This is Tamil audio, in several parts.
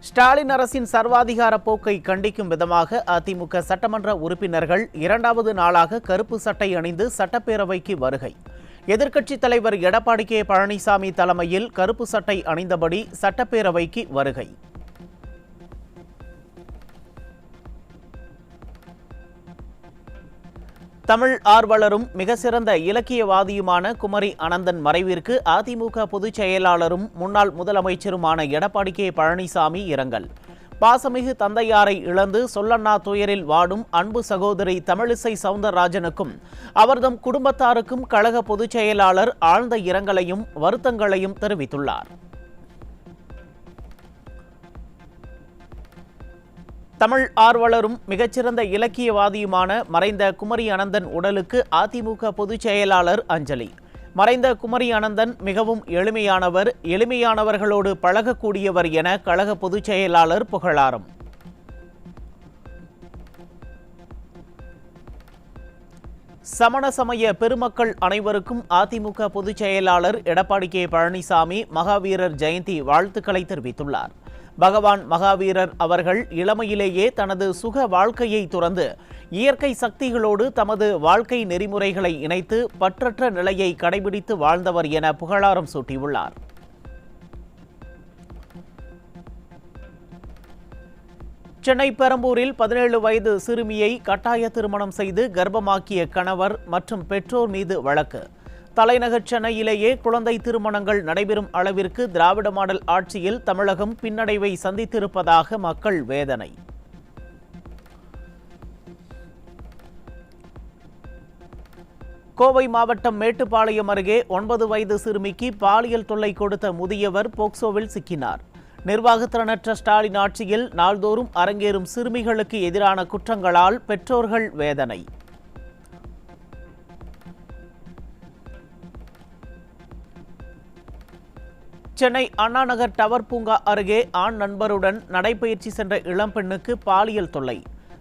ஸ்டாலின் அரசின் சர்வாதிகார போக்கை கண்டிக்கும் விதமாக அதிமுக சட்டமன்ற உறுப்பினர்கள் இரண்டாவது நாளாக கருப்பு சட்டை அணிந்து சட்டப்பேரவைக்கு வருகை. எதிர்க்கட்சித் தலைவர் எடப்பாடி கே பழனிசாமி தலைமையில் கருப்பு சட்டை அணிந்தபடி சட்டப்பேரவைக்கு வருகை. தமிழ் ஆர்வலரும் மிக சிறந்த இலக்கியவாதியுமான குமரி அனந்தன் மறைவிற்கு அதிமுக பொதுச் செயலாளரும் முன்னாள் முதலமைச்சருமான எடப்பாடி கே பழனிசாமி இரங்கல். பாசமிகு தந்தையாரை இழந்து சொல்லண்ணா துயரில் வாடும் அன்பு சகோதரி தமிழிசை சவுந்தரராஜனுக்கும் அவர்தம் குடும்பத்தாருக்கும் கழக பொதுச் செயலாளர் ஆழ்ந்த இரங்கலையும் வருத்தங்களையும் தெரிவித்துள்ளார். தமிழ் ஆர்வலரும் மிகச்சிறந்த இலக்கியவாதியுமான மறைந்த குமரி அனந்தன் உடலுக்கு அதிமுக பொதுச் செயலாளர் அஞ்சலி. மறைந்த குமரி அனந்தன் மிகவும் எளிமையானவர், எளிமையானவர்களோடு பழகக்கூடியவர் என கழக பொதுச் செயலாளர் புகழாரம். சமண சமய பெருமக்கள் அனைவருக்கும் அதிமுக பொதுச் செயலாளர் எடப்பாடி கே பழனிசாமி மகாவீரர் ஜெயந்தி வாழ்த்துக்களை தெரிவித்துள்ளார். பகவான் மகாவீரர் அவர்கள் இளமையிலேயே தனது சுக வாழ்க்கையை துறந்து இயற்கை சக்திகளோடு தமது வாழ்க்கை நெறிமுறைகளை இணைத்து பற்றற்ற நிலையை கடைபிடித்து வாழ்ந்தவர் என புகழாரம் சூட்டியுள்ளார். சென்னை பெரம்பூரில் 17 வயது சிறுமியை கட்டாய திருமணம் செய்து கர்ப்பமாக்கிய கணவர் மற்றும் பெற்றோர் மீது வழக்கு. தலைநகர் சென்னையிலேயே குழந்தை திருமணங்கள் நடைபெறும் அளவிற்கு திராவிட மாடல் ஆட்சியில் தமிழகம் பின்னடைவை சந்தித்திருப்பதாக மக்கள் வேதனை. கோவை மாவட்டம் மேட்டுப்பாளையம் அருகே 9 வயது சிறுமிக்கு பாலியல் தொல்லை கொடுத்த முதியவர் போக்சோவில் சிக்கினார். நிர்வாகத்திறனற்ற ஸ்டாலின் ஆட்சியில் நாள்தோறும் அரங்கேறும் சிறுமிகளுக்கு எதிரான குற்றங்களால் பெற்றோர்கள் வேதனை. சென்னை அண்ணாநகர் டவர் பூங்கா அருகே ஆண் நண்பருடன் நடைபயிற்சி சென்ற இளம்பெண்ணுக்கு பாலியல் தொல்லை.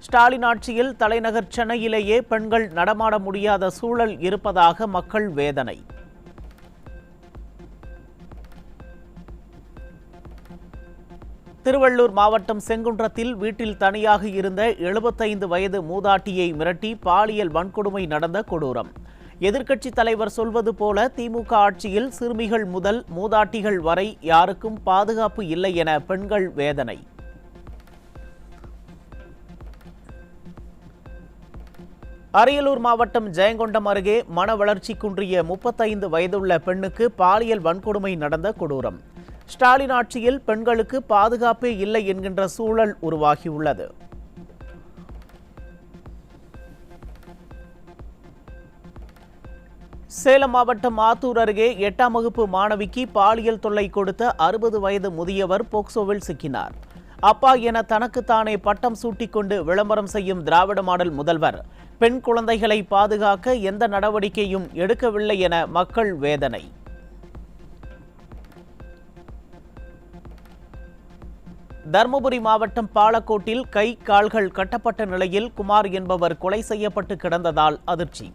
ஸ்டாலின் ஆட்சியில் தலைநகர் சென்னையிலேயே பெண்கள் நடமாட முடியாத சூழல் இருப்பதாக மக்கள் வேதனை. திருவள்ளூர் மாவட்டம் செங்குன்றத்தில் வீட்டில் தனியாக இருந்த 75 வயது மூதாட்டியை மிரட்டி பாலியல் வன்கொடுமை நடந்த கொடூரம். எதிர்க்கட்சித் தலைவர் சொல்வது போல திமுக ஆட்சியில் சிறுமிகள் முதல் மூதாட்டிகள் வரை யாருக்கும் பாதுகாப்பு இல்லை என பெண்கள் வேதனை. அரியலூர் மாவட்டம் ஜெயங்கொண்டம் அருகே மன வளர்ச்சி குன்றிய 35 வயதுள்ள பெண்ணுக்கு பாலியல் வன்கொடுமை நடந்த கொடூரம். ஸ்டாலின் ஆட்சியில் பெண்களுக்கு பாதுகாப்பே இல்லை என்கின்ற சூழல் உருவாகியுள்ளது. சேலம் மாவட்டம் ஆத்தூர் அருகே 8ஆம் வகுப்பு மாணவிக்கு பாலியல் தொல்லை கொடுத்த 60 வயது முதியவர் போக்சோவில் சிக்கினார். அப்பா என தனக்குத்தானே பட்டம் சூட்டிக்கொண்டு விளம்பரம் செய்யும் திராவிட மாடல் முதல்வர் பெண் குழந்தைகளை பாதுகாக்க எந்த நடவடிக்கையும் எடுக்கவில்லை என மக்கள் வேதனை. தருமபுரி மாவட்டம் பாலக்கோட்டில் கை கால்கள் கட்டப்பட்ட நிலையில் குமார் என்பவர் கொலை செய்யப்பட்டு கிடந்ததால் அதிர்ச்சி.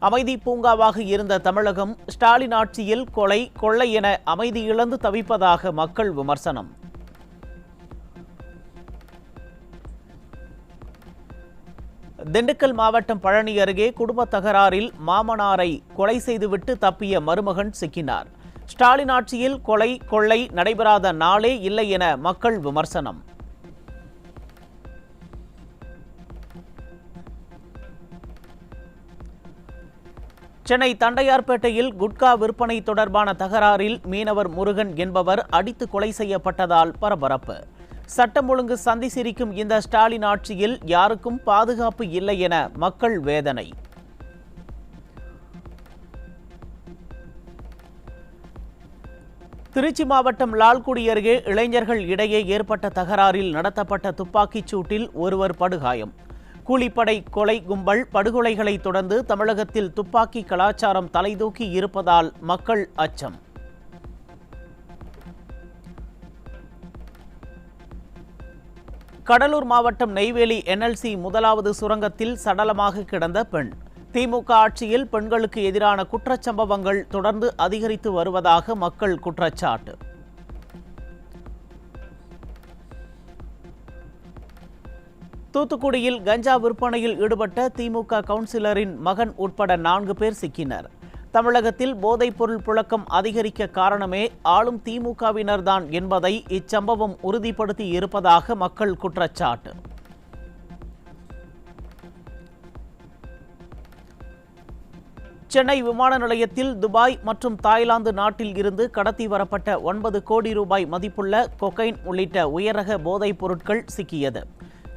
அமைதி பூங்காவாக இருந்த தமிழகம் ஸ்டாலின் ஆட்சியில் கொலை கொள்ளை என அமைதி இழந்து தவிப்பதாக மக்கள் விமர்சனம். திண்டுக்கல் மாவட்டம் பழனி அருகே குடும்ப தகராறில் மாமனாரை கொலை செய்துவிட்டு தப்பிய மருமகன் சிக்கினார். ஸ்டாலின் ஆட்சியில் கொலை கொள்ளை நடைபெறாத நாளே இல்லை என மக்கள் விமர்சனம். சென்னை தண்டையார்பேட்டையில் குட்கா விற்பனை தொடர்பான தகராறில் மீனவர் முருகன் என்பவர் அடித்து கொலை செய்யப்பட்டதால் பரபரப்பு. சட்டம் ஒழுங்கு சந்தி சிரிக்கும் இந்த ஸ்டாலின் ஆட்சியில் யாருக்கும் பாதுகாப்பு இல்லை என மக்கள் வேதனை. திருச்சி மாவட்டம் லால்குடி அருகே இளைஞர்கள் இடையே ஏற்பட்ட தகராறில் நடத்தப்பட்ட துப்பாக்கிச் சூட்டில் ஒருவர் படுகாயம். கூலிப்படை கொலை கும்பல் படுகொலைகளை தொடர்ந்து தமிழகத்தில் துப்பாக்கி கலாச்சாரம் தலைதூக்கி இருப்பதால் மக்கள் அச்சம். கடலூர் மாவட்டம் நெய்வேலி NLC முதலாவது சுரங்கத்தில் சடலமாக கிடந்த பெண். திமுக ஆட்சியில் பெண்களுக்கு எதிரான குற்றச்சம்பவங்கள் தொடர்ந்து அதிகரித்து வருவதாக மக்கள் குற்றச்சாட்டு. தூத்துக்குடியில் கஞ்சா விற்பனையில் ஈடுபட்ட திமுக கவுன்சிலரின் மகன் உட்பட 4 பேர் சிக்கினர். தமிழகத்தில் போதைப்பொருள் புழக்கம் அதிகரிக்க காரணமே ஆளும் திமுகவினர்தான் என்பதை இச்சம்பவம் உறுதிப்படுத்தி இருப்பதாக மக்கள் குற்றச்சாட்டு. சென்னை விமான நிலையத்தில் துபாய் மற்றும் தாய்லாந்து நாட்டில் இருந்து கடத்தி வரப்பட்ட 9 கோடி ரூபாய் மதிப்புள்ள கொக்கைன் உள்ளிட்ட உயர்ரக போதைப் பொருட்கள் சிக்கியது.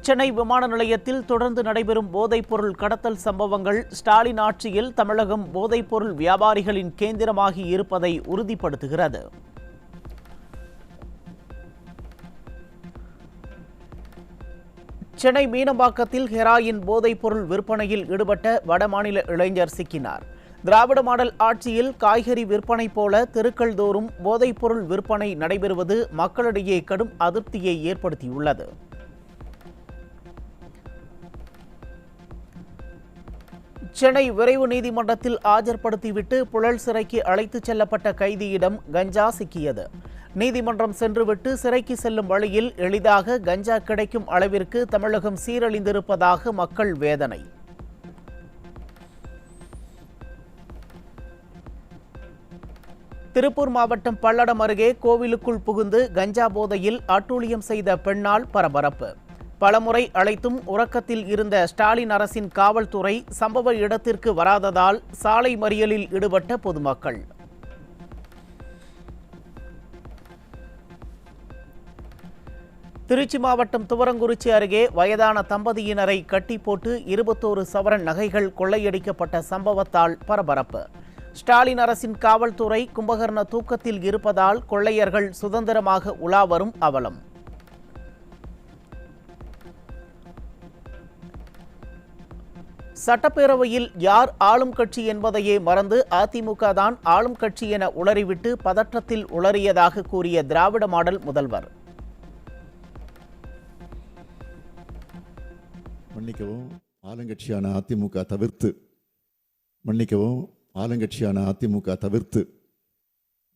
சென்னை விமான நிலையத்தில் தொடர்ந்து நடைபெறும் போதைப்பொருள் கடத்தல் சம்பவங்கள் ஸ்டாலின் ஆட்சியில் தமிழகம் போதைப்பொருள் வியாபாரிகளின் கேந்திரமாகி இருப்பதை உறுதிப்படுத்துகிறது. சென்னை மீனம்பாக்கத்தில் ஹெராயின் போதைப்பொருள் விற்பனையில் ஈடுபட்ட வடமாநில இளைஞர் சிக்கினார். திராவிட மாடல் ஆட்சியில் காய்கறி விற்பனை போல தெருக்கள் தோறும் போதைப்பொருள் விற்பனை நடைபெறுவது மக்களிடையே கடும் அதிருப்தியை ஏற்படுத்தியுள்ளது. சென்னை விரைவு நீதிமன்றத்தில் ஆஜர்படுத்திவிட்டு புழல் சிறைக்கு அழைத்துச் செல்லப்பட்ட கைதியிடம் கஞ்சா சிக்கியது. நீதிமன்றம் சென்றுவிட்டு சிறைக்கு செல்லும் வழியில் எளிதாக கஞ்சா கிடைக்கும் அளவிற்கு தமிழகம் சீரழிந்திருப்பதாக மக்கள் வேதனை. திருப்பூர் மாவட்டம் பல்லடம் அருகே கோவிலுக்குள் புகுந்து கஞ்சா போதையில் அட்டூழியம் செய்த பெண்ணால் பரபரப்பு. பலமுறை அழைத்தும் உறக்கத்தில் இருந்த ஸ்டாலின் அரசின் காவல்துறை சம்பவ இடத்திற்கு வராததால் சாலை மறியலில் ஈடுபட்ட பொதுமக்கள். திருச்சி மாவட்டம் துவரங்குறிச்சி அருகே வயதான தம்பதியினரை கட்டி போட்டு 21 சவரன் நகைகள் கொள்ளையடிக்கப்பட்ட சம்பவத்தால் பரபரப்பு. ஸ்டாலின் அரசின் காவல்துறை கும்பகர்ண தூக்கத்தில் இருப்பதால் கொள்ளையர்கள் சுதந்திரமாக உலா வரும் அவலம். சட்டப்பேரவையில் யார் ஆளும் கட்சி என்பதையே மறந்து அதிமுக தான் ஆளும் கட்சி என உளறிவிட்டு பதற்றத்தில் உளறியதாக கூறிய திராவிட மாடல் முதல்வர். மன்னிக்கவும், ஆளுங்கட்சியான அதிமுக தவிர்த்து மன்னிக்கவும் ஆளுங்கட்சியான அதிமுக தவிர்த்து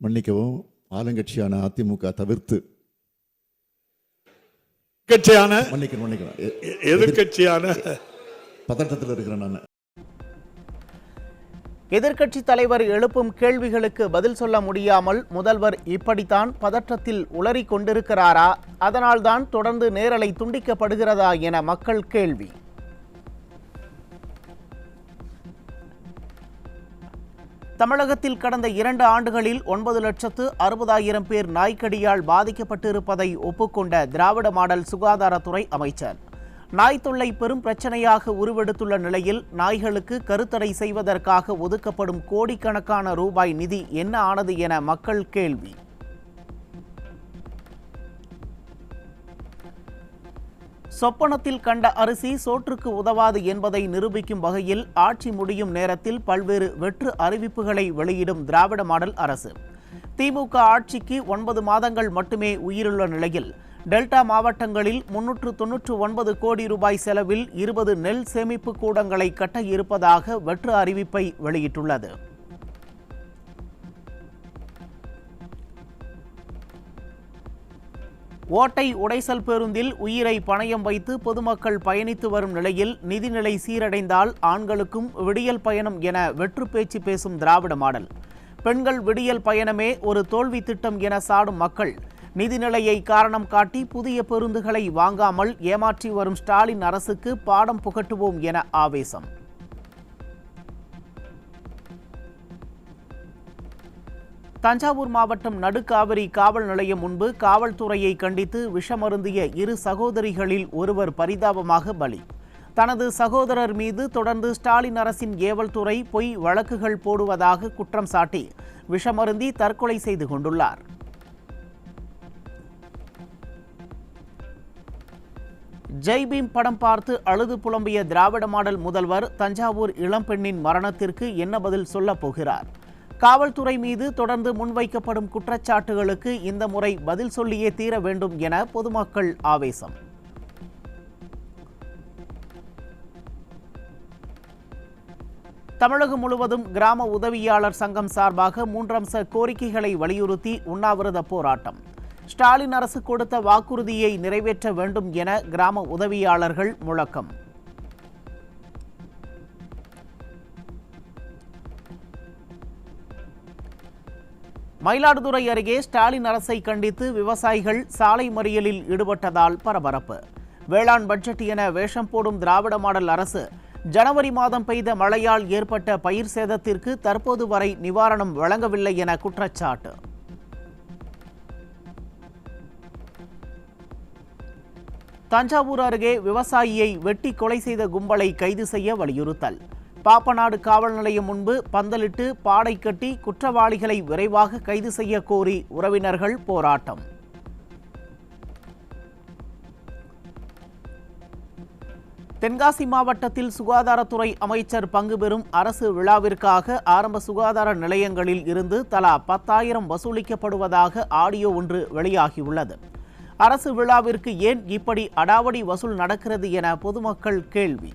மன்னிக்கவும் ஆளுங்கட்சியான அதிமுக தவிர்த்து கட்சியான மன்னிக்கிறேன் எதிர்கட்சியான பதட்டத்தில் இருக்கிறேன் நான். எதிர்க்கட்சி தலைவர் எழுப்பும் கேள்விகளுக்கு பதில் சொல்ல முடியாமல் முதல்வர் இப்படித்தான் பதற்றத்தில் உளறிக் கொண்டிருக்கிறாரா? அதனால்தான் தொடர்ந்து நேரலை துண்டிக்கப்படுகிறதா என மக்கள் கேள்வி. தமிழகத்தில் கடந்த 2 ஆண்டுகளில் 9,60,000 பேர் நாய்க்கடியால் பாதிக்கப்பட்டிருப்பதை ஒப்புக்கொண்ட திராவிட மாடல் சுகாதாரத்துறை அமைச்சர், நாய் தொல்லை பெரும் பிரச்சனையாக உருவெடுத்துள்ள நிலையில் நாய்களுக்கு கருத்தடை செய்வதற்காக ஒதுக்கப்படும் கோடிக்கணக்கான ரூபாய் நிதி என்ன ஆனது என மக்கள் கேள்வி. சொப்பனத்தில் கண்ட அரிசி சோற்றுக்கு உதவாது என்பதை நிரூபிக்கும் வகையில் ஆட்சி முடியும் நேரத்தில் பல்வேறு வெற்று அறிவிப்புகளை வெளியிடும் திராவிட மாடல் அரசு. திமுக ஆட்சிக்கு 9 மாதங்கள் மட்டுமே உயிருள்ள நிலையில் டெல்டா மாவட்டங்களில் 399 கோடி ரூபாய் செலவில் 20 நெல் சேமிப்பு கூடங்களை கட்ட இருப்பதாக வெற்று அறிவிப்பை வெளியிட்டுள்ளது. ஓட்டை உடைசல் பேருந்தில் உயிரை பணயம் வைத்து பொதுமக்கள் பயணித்து வரும் நிலையில் நிதிநிலை சீரடைந்தால் ஆண்களுக்கும் விடியல் பயணம் என வெற்று பேச்சு பேசும் திராவிட மாடல். பெண்கள் விடியல் பயணமே ஒரு தோல்வி திட்டம் என சாடும் மக்கள் நிதிநிலையை காரணம் காட்டி புதிய பேருந்துகளை வாங்காமல் ஏமாற்றி வரும் ஸ்டாலின் அரசுக்கு பாடம் புகட்டுவோம் என ஆவேசம். தஞ்சாவூர் மாவட்டம் நடுக்காவிரி காவல் நிலையம் முன்பு காவல்துறையை கண்டித்து விஷமருந்திய 2 சகோதரிகளில் ஒருவர் பரிதாபமாக பலி. தனது சகோதரர் மீது தொடர்ந்து ஸ்டாலின் அரசின் ஏவல் துறை பொய் வழக்குகள் போடுவதாக குற்றம் சாட்டி விஷமருந்தி தற்கொலை செய்து கொண்டுள்ளார். ஜெய்பீம் படம் பார்த்து அழுது புலம்பிய திராவிட மாடல் முதல்வர் தஞ்சாவூர் இளம்பெண்ணின் மரணத்திற்கு என்ன பதில் சொல்லப் போகிறார்? காவல்துறை மீது தொடர்ந்து முன்வைக்கப்படும் குற்றச்சாட்டுகளுக்கு இந்த முறை பதில் சொல்லியே தீர வேண்டும் என பொதுமக்கள் ஆவேசம். தமிழகம் முழுவதும் கிராம உதவியாளர் சங்கம் சார்பாக 3 அம்ச கோரிக்கைகளை வலியுறுத்தி உண்ணாவிரத போராட்டம். ஸ்டாலின் அரசு கொடுத்த வாக்குறுதியை நிறைவேற்ற வேண்டும் என கிராம உதவியாளர்கள் முழக்கம். மயிலாடுதுறை அருகே ஸ்டாலின் அரசை கண்டித்து விவசாயிகள் சாலை மறியலில் ஈடுபட்டதால் பரபரப்பு. வேளாண் பட்ஜெட் என வேஷம் போடும் திராவிட மாடல் அரசு ஜனவரி மாதம் பெய்த மழையால் ஏற்பட்ட பயிர் சேதத்திற்கு தற்போது வரை நிவாரணம் வழங்கவில்லை என குற்றச்சாட்டு. தஞ்சாவூர் அருகே விவசாயியை வெட்டி கொலை செய்த கும்பலை கைது செய்ய வலியுறுத்தல். பாப்பநாடு காவல் நிலையம் முன்பு பந்தலிட்டு பாடை கட்டி குற்றவாளிகளை விரைவாக கைது செய்ய கோரி உறவினர்கள் போராட்டம். தென்காசி மாவட்டத்தில் சுகாதாரத்துறை அமைச்சர் பங்கு பெறும் அரசு விழாவிற்காக ஆரம்ப சுகாதார நிலையங்களில் இருந்து தலா 10,000 வசூலிக்கப்படுவதாக ஆடியோ ஒன்று வெளியாகியுள்ளது. அரசு விழாவிற்கு ஏன் இப்படி அடாவடி வசூல் நடக்கிறது என பொதுமக்கள் கேள்வி.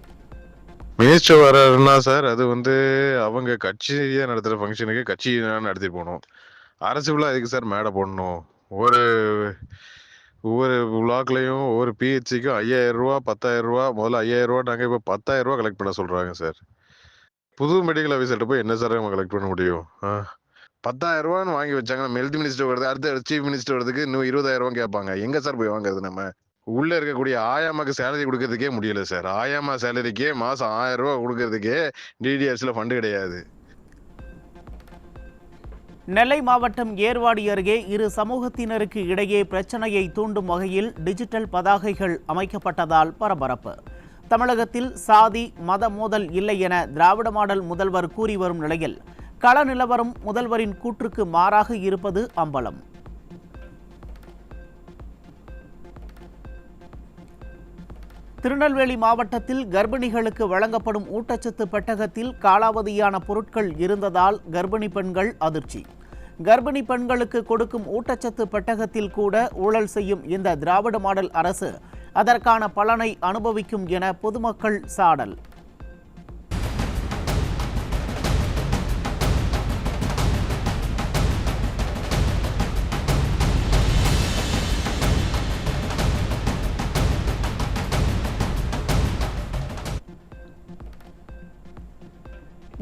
மினிஸ்டர் வர்றாருன்னா சார், அது அவங்க கட்சியை நடத்துகிற ஃபங்க்ஷனுக்கு கட்சி நடத்திட்டு போகணும். அரசு விழா எதுக்கு சார் மேடை போடணும்? ஒவ்வொரு விழாக்களையும் ஒவ்வொரு பிஹெச்சிக்கும் 5,000 ரூபா 10,000 ரூபா, முதல்ல 5,000 ரூபாட்டாங்க, இப்போ 10,000 ரூபா கலெக்ட் பண்ண சொல்றாங்க சார். புது மெடிக்கல் ஆஃபீஸர்கிட்ட போய் என்ன சார் நம்ம கலெக்ட் பண்ண முடியும்? 10,000 ரூபான்னு வாங்கி வச்சாங்க. நம்ம ஹெல்த் மினிஸ்டர் வருது, அடுத்த சீஃப் மினிஸ்டர் வரதுக்கு இன்னும் 20,000 ரூபா கேட்பாங்க. எங்க சார் போய் வாங்குறது? நம்ம உள்ள இருக்கக்கூடிய ஆயாமாக்கு சேலரி கொடுக்கறதுக்கே முடியல சார். ஆயாமா சேலரிக்கே மாசம் 1000 ரூபா கொடுக்கறதுக்கே டிடிஎஸ்ல ஃபண்டு கிடையாது. நெல்லை மாவட்டம் ஏர்வாடி அருகே இரு சமூகத்தினருக்கு இடையே பிரச்சனையை தூண்டும் வகையில் டிஜிட்டல் பதாகைகள் அமைக்கப்பட்டதால் பரபரப்பு. தமிழகத்தில் சாதி மத மோதல் இல்லை என திராவிட மாடல் முதல்வர் கூறி வரும் நிலையில் கள நிலவரம் முதல்வரின் கூற்றுக்கு மாறாக இருப்பது அம்பலம். திருநெல்வேலி மாவட்டத்தில் கர்ப்பிணிகளுக்கு வழங்கப்படும் ஊட்டச்சத்து பெட்டகத்தில் காலாவதியான பொருட்கள் இருந்ததால் கர்ப்பிணி பெண்கள் அதிர்ச்சி. கர்ப்பிணி பெண்களுக்கு கொடுக்கும் ஊட்டச்சத்து பெட்டகத்தில் கூட ஊழல் செய்யும் இந்த திராவிட மாடல் அரசு அதற்கான பலனை அனுபவிக்கும் என பொதுமக்கள் சாடல்.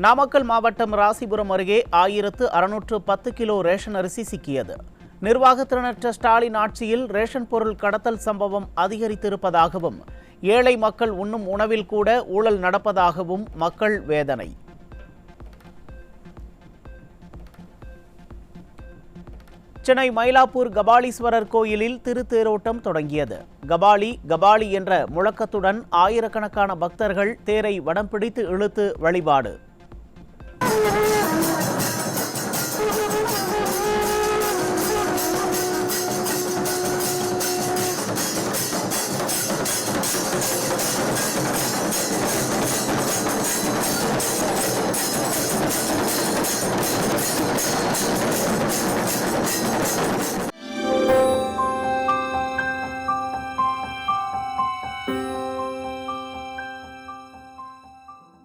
நாமக்கல் மாவட்டம் ராசிபுரம் அருகே 1610 கிலோ ரேஷன் அரிசி சிக்கியது. நிர்வாகத்திறனற்ற ஸ்டாலின் ஆட்சியில் ரேஷன் பொருள் கடத்தல் சம்பவம் அதிகரித்திருப்பதாகவும் ஏழை மக்கள் உண்ணும் உணவில் கூட ஊழல் நடப்பதாகவும் மக்கள் வேதனை. சென்னை மயிலாப்பூர் கபாலீஸ்வரர் கோயிலில் திருத்தேரோட்டம் தொடங்கியது. கபாலி என்ற முழக்கத்துடன் ஆயிரக்கணக்கான பக்தர்கள் தேரை வடம் பிடித்து இழுத்து வழிபாடு.